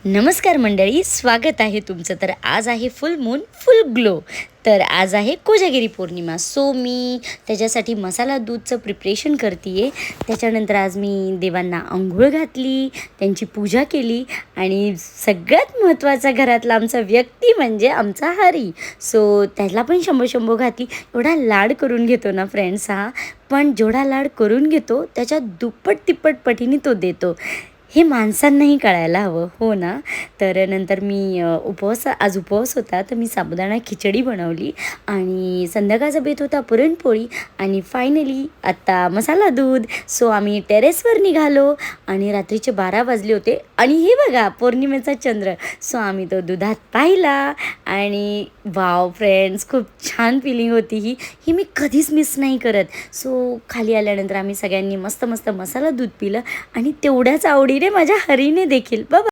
नमस्कार मंडळी, स्वागत आहे तुमचं. तर आज आहे फुल मून फुल ग्लो. तर आज आहे कोजागिरी पौर्णिमा. सो मी त्याच्यासाठी मसाला दूधचं प्रिपरेशन करते आहे. त्याच्यानंतर आज मी देवांना अंघोळ घातली, त्यांची पूजा केली आणि सगळ्यात महत्त्वाचा घरातला आमचा व्यक्ती म्हणजे आमचा हरी. सो त्याला पण शंभो घातली. एवढा लाड करून घेतो ना फ्रेंड्स हा, पण जेवढा लाड करून घेतो त्याच्या दुप्पट तिप्पट पटीने तो देतो. हे माणसांनाही कळायला हवं, हो ना. तर नंतर मी आज उपवास होता, तर मी साबुदाणा खिचडी बनवली आणि संध्याकाळचा बेत होता पुरणपोळी आणि फायनली आत्ता मसाला दूध. सो आम्ही टेरेसवर निघालो आणि रात्रीचे 12 वाजले होते आणि हे बघा पौर्णिमेचा चंद्र. सो आम्ही तो दुधात पाहिला आणि वाव फ्रेंड्स, खूप छान फिलिंग होती ही मी कधीच मिस नाही करत. सो खाली आल्यानंतर आम्ही सगळ्यांनी मस्त मस्त मसाला दूध पिलं आणि तेवढ्याच आवडीने माझ्या हरीने देखील. बाबा.